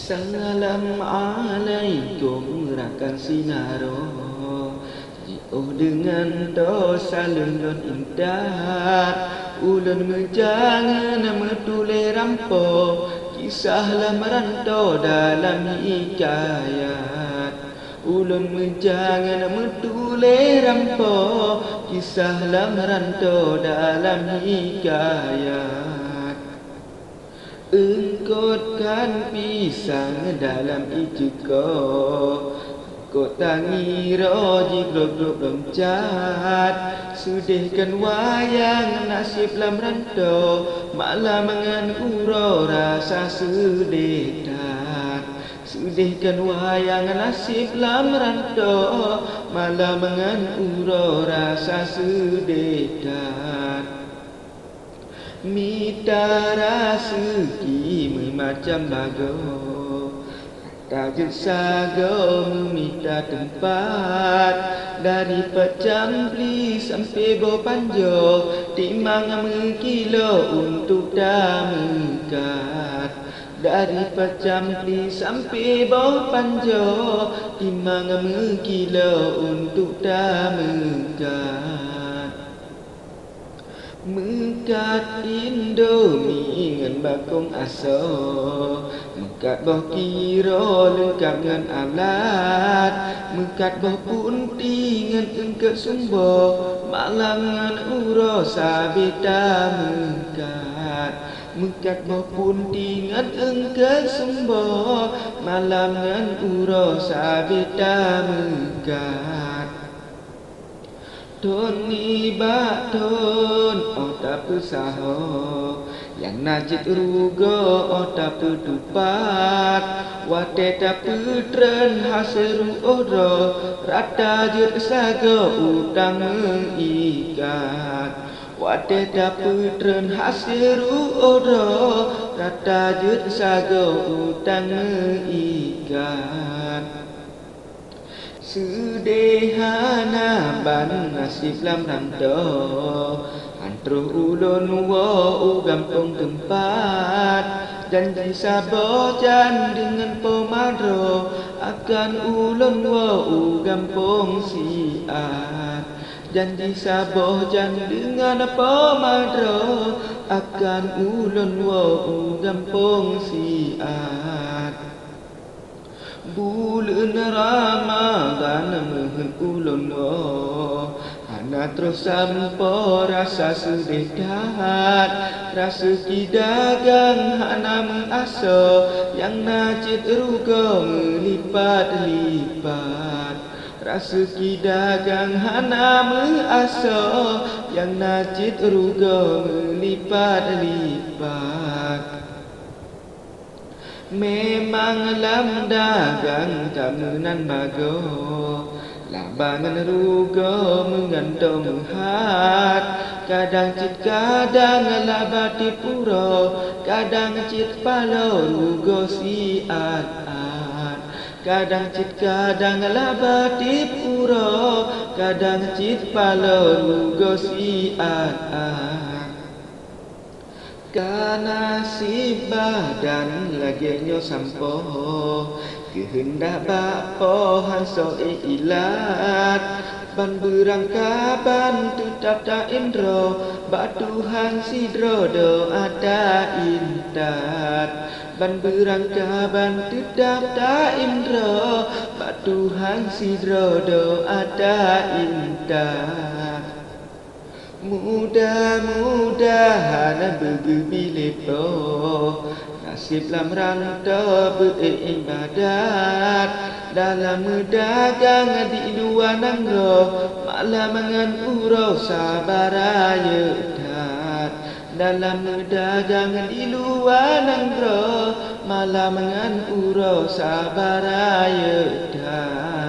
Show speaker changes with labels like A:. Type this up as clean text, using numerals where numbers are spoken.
A: Assalamualaikum rakan sinaro. Oh dengan dosa lendon indah, ulun menjangan metule rampo, kisahlah merantau dalam hikayat. Ulun menjangan metule rampo, kisahlah merantau dalam hikayat. Engkotkan pisang dalam ijiko, kau tangi roji grup-grup lomcat. Sudihkan wayang nasib lam rantau, malam mengan uro rasa sedih tat. Sudihkan wayang nasib lam rantau, malam mengan uro rasa sedih tat. Mita rasuki macam bago, tajud sago minta tempat. Dari Pecampli sampai Bopanjo, timang mengkilo untuk damekat. Dari Pecampli sampai Bopanjo, timang mengkilo untuk damekat. Mekat Indomie ngan bakong aso, mekat boh kiro lengkap ngan alat, mekat boh punti ngan engke sumbo, malang ngan uro sabita mekat. Mekat boh punti ngan engke sumbo, malam ngan uro sabita mekat. Toni baton ota pesaho, yang najit rugo ota pedupat. Wate ta putren haseru oro, rata jut sago utang mengikat. Wate ta putren haseru oro, rata jut sago utang mengikat. Sederhana ban nasib lam rantau, antro ulun wo gampung tempat. Janji sabojan dengan pemadro, akan ulun wo gampung siat. Janji sabojan dengan pemadro, akan ulun wo gampung siat. Bulan Ramadan mehen ulun wo, hana terus sampo rasa sedih dat. Rasa kidagang hana mengaso, yang najit rugo melipat-lipat. Rasa kidagang hana mengaso, yang najit rugo melipat-lipat. Memang lam dagang tamunan bago, labangan rugo menggantung menghat. Kadang cit kadang laba tipuro, kadang cit palo rugo siat-at. Kadang cit kadang laba tipuro, kadang cit palo rugo siat-at. Kana si badan lagi nyo sampo, kehendak bapo hanso ilat. Ban berangkaban tetap tak indro, bak Tuhan sidro do ada intat. Ban berangkaban tetap tak indro, bak Tuhan sidro do ada intat. Mudah-mudahan bergebilepo, nasib lam rantau beribadat. Dalam dagang di luar nangro, malam mengan uro sabaraya dat. Dalam dagang di luar nangro, malam mengan uro sabaraya dat.